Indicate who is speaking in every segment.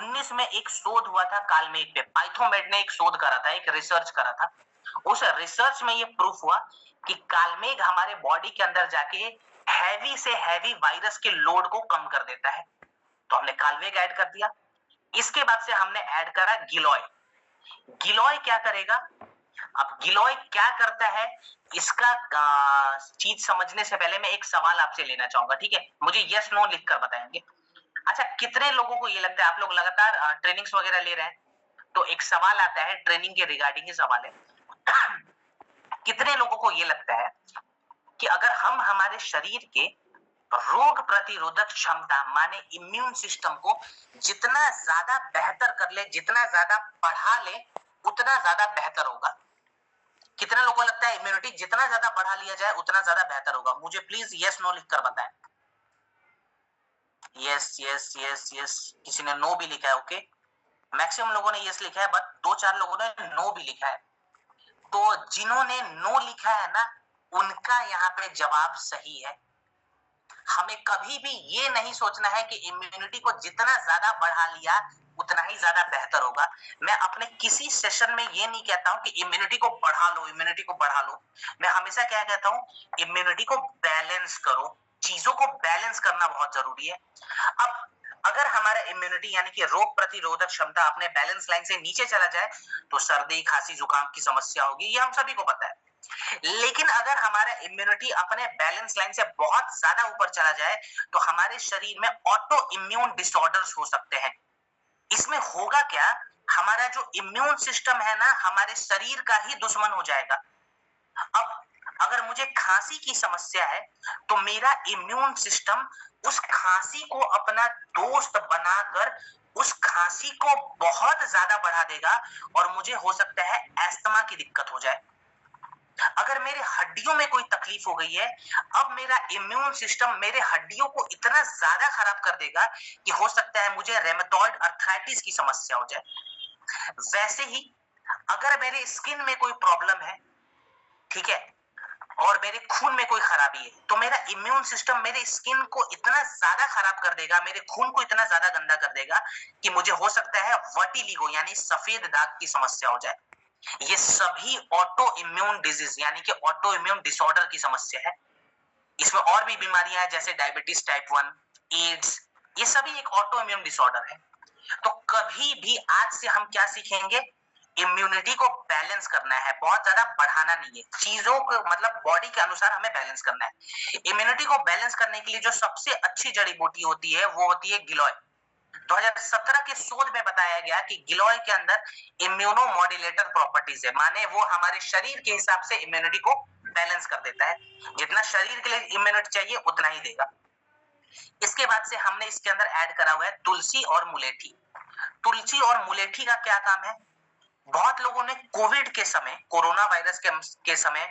Speaker 1: 2019 में एक शोध हुआ था कालमेघ पे। पाइथोमेड ने एक शोध करा था, एक रिसर्च करा था। उस रिसर्च में ये प्रूफ हुआ कि कालमेघ हमारे बॉडी के अंदर जाके हैवी से हैवी वायरस के लोड को कम कर देता है। तो हमने कालमेघ ऐड कर दिया। इसके बाद से हमने ऐड करा गिलॉय। गिलॉय क्या करेगा? अब गिलॉय क्या करता है, इसका चीज समझने से पहले मैं एक सवाल आपसे लेना चाहूंगा, ठीक है? मुझे यस नो लिख कर बताएंगे। अच्छा, कितने लोगों को ये लगता है, आप लोग लगातार ट्रेनिंग्स वगैरह ले रहे हैं, तो एक सवाल आता है ट्रेनिंग के रिगार्डिंग, ही सवाल है कितने लोगों को ये लगता है कि अगर हम हमारे शरीर के रोग प्रतिरोधक क्षमता माने इम्यून सिस्टम को जितना ज्यादा बेहतर कर ले, जितना ज्यादा बढ़ा ले, उतना ज्यादा बेहतर होगा? कितने लोगों को लगता है इम्यूनिटी जितना ज्यादा बढ़ा लिया जाए उतना ज्यादा बेहतर होगा? मुझे प्लीज यस नो लिखकर बताएं। यस यस यस यस, किसी ने नो भी लिखा है, ओके। मैक्सिमम लोगों ने यस लिखा है, बट 2-4 लोगों ने नो भी लिखा है। तो जिन्होंने नो लिखा है ना, उनका यहाँ पे जवाब सही है। हमें कभी भी ये नहीं सोचना है कि इम्यूनिटी को जितना ज्यादा बढ़ा लिया उतना ही ज्यादा बेहतर होगा। मैं अपने किसी सेशन में ये नहीं कहता हूं कि इम्यूनिटी को बढ़ा लो, इम्यूनिटी को बढ़ा लो। मैं हमेशा क्या कहता हूं, इम्यूनिटी को बैलेंस करो। चीजों को बैलेंस करना बहुत जरूरी है। अब अगर हमारा इम्यूनिटी यानी कि रोग प्रतिरोधक क्षमता अपने बैलेंस लाइन से नीचे चला जाए तो सर्दी, खांसी, जुकाम की समस्या होगी, ये हम सभी को पता है। लेकिन अगर हमारा इम्यूनिटी अपने बैलेंस लाइन से बहुत ज्यादा ऊपर चला जाए तो हमारे शरीर में ऑटो इम्यून डिसऑर्डर्स हो सकते हैं। इसमें होगा क्या, हमारा जो इम्यून सिस्टम है ना, हमारे शरीर का ही दुश्मन हो जाएगा। अब अगर मुझे खांसी की समस्या है तो मेरा इम्यून सिस्टम उस खांसी को अपना दोस्त बनाकर उस खांसी को बहुत ज्यादा बढ़ा देगा और मुझे हो सकता है अस्थमा की दिक्कत हो जाए। अगर मेरे हड्डियों में कोई तकलीफ हो गई है, अब मेरा इम्यून सिस्टम मेरे हड्डियों को इतना ज्यादा खराब कर देगा कि हो सकता है मुझे रेमेटॉइड अर्थराइटिस की समस्या हो जाए। वैसे ही अगर मेरे स्किन में कोई प्रॉब्लम है, ठीक है, और मेरे खून में कोई खराबी है, तो मेरा इम्यून सिस्टम मेरे स्किन को इतना ज्यादा खराब कर देगा, मेरे खून को इतना ज्यादा गंदा कर देगा कि मुझे हो सकता है वर्टिलिगो यानी सफेद दाग की समस्या हो जाए। ये सभी ऑटो इम्यून डिजीज यानी कि ऑटो इम्यून डिसऑर्डर की समस्या है। इसमें और भी बीमारियां हैं जैसे डायबिटीज टाइप 1, एड्स, ये सभी एक ऑटो इम्यून डिसऑर्डर है। तो कभी भी आज से हम क्या सीखेंगे, इम्यूनिटी को बैलेंस करना है, बहुत ज्यादा बढ़ाना नहीं है चीजों को, मतलब बॉडी के अनुसार हमें बैलेंस करना है। इम्यूनिटी को बैलेंस करने के लिए जो सबसे अच्छी जड़ी बूटी होती है वो होती है गिलोय। 2017 के शोध में बताया गया कि गिलोय के अंदर इम्यूनो मॉड्यूलेटर प्रॉपर्टीज है, माने वो हमारे शरीर के हिसाब से इम्यूनिटी को बैलेंस कर देता है। जितना शरीर के लिए इम्यूनिटी चाहिए उतना ही देगा। इसके बाद से हमने इसके अंदर ऐड करा हुआ है तुलसी और मुलेठी। तुलसी और मुलेठी का क्या काम है? बहुत लोगों ने कोविड के समय, कोरोना वायरस के समय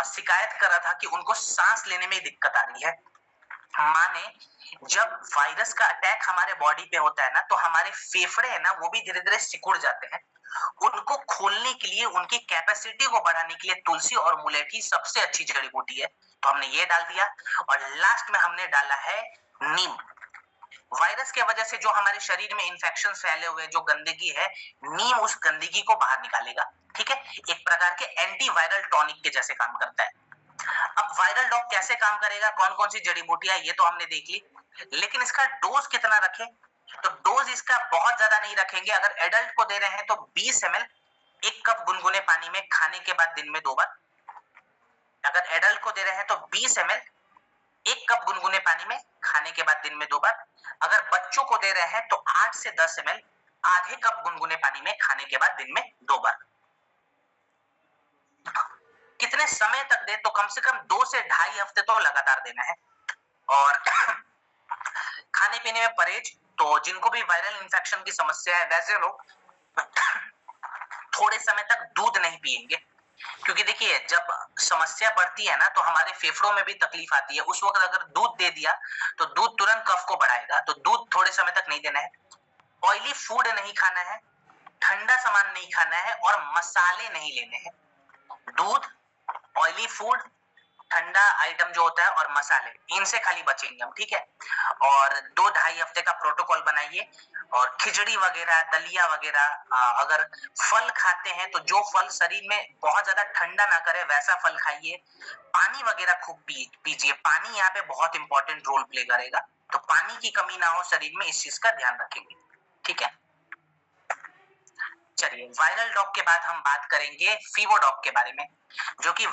Speaker 1: शिकायत करा था कि उनको सांस लेने में दिक्कत आ रही है। माने जब वायरस का अटैक हमारे बॉडी पे होता है ना, तो हमारे फेफड़े है ना, वो भी धीरे धीरे सिकुड़ जाते हैं। उनको खोलने के लिए, उनकी कैपेसिटी को बढ़ाने के लिए तुलसी और मुलेठी सबसे अच्छी जड़ी बूटी है। तो हमने ये डाल दिया और लास्ट में हमने डाला है नीम। वायरस के वजह से जो हमारे शरीर में इंफेक्शन फैले हुए, जो गंदगी है, नीम उस गंदगी को बाहर निकालेगा। ठीक है, एक प्रकार के एंटीवायरल टॉनिक के जैसे काम करता है। अब वायरल डॉग कैसे काम करेगा, कौन कौन सी जड़ी बूटियां, ये तो हमने देख ली, लेकिन इसका डोज कितना रखें? तो डोज इसका बहुत ज्यादा नहीं रखेंगे। अगर एडल्ट को दे रहे हैं तो 20 ml, 1 कप गुनगुने पानी में खाने के बाद दिन में 2 बार। अगर एडल्ट को दे रहे हैं तो 20 ml, 1 कप गुनगुने पानी में खाने के बाद दिन में 2 बार। अगर बच्चों को दे रहे हैं तो 8 से 10 ml, आधे कप गुनगुने पानी में खाने के बाद दिन में 2 बार। कितने समय तक दे? तो कम से कम 2 से 2.5 हफ्ते तो लगातार देना है। और खाने पीने में परहेज, तो जिनको भी वायरल इंफेक्शन की समस्या है वैसे लोग थोड़े समय तक दूध नहीं पिएंगे, क्योंकि देखिए जब समस्या बढ़ती है ना तो हमारे फेफड़ों में भी तकलीफ आती है। उस वक्त अगर दूध दे दिया तो दूध तुरंत कफ को बढ़ाएगा, तो दूध थोड़े समय तक नहीं देना है। ऑयली फूड नहीं खाना है, ठंडा सामान नहीं खाना है और मसाले नहीं लेने हैं। दूध, ऑयली फूड, ठंडा आइटम जो होता है और मसाले, इनसे खाली बचेंगे हम, ठीक है। और 2-2.5 हफ्ते का प्रोटोकॉल बनाइए। और खिचड़ी वगैरह, दलिया वगैरह, अगर फल खाते हैं तो जो फल शरीर में बहुत ज्यादा ठंडा ना करे वैसा फल खाइए। पानी वगैरह खूब पीजिए, पानी यहाँ पे बहुत इंपॉर्टेंट रोल प्ले करेगा, तो पानी की कमी ना हो शरीर में, इस चीज का ध्यान रखेंगे, ठीक है। चलिए, वायरल डॉग के बाद हम बात करेंगे फीवर डॉग के बारे में, जो कि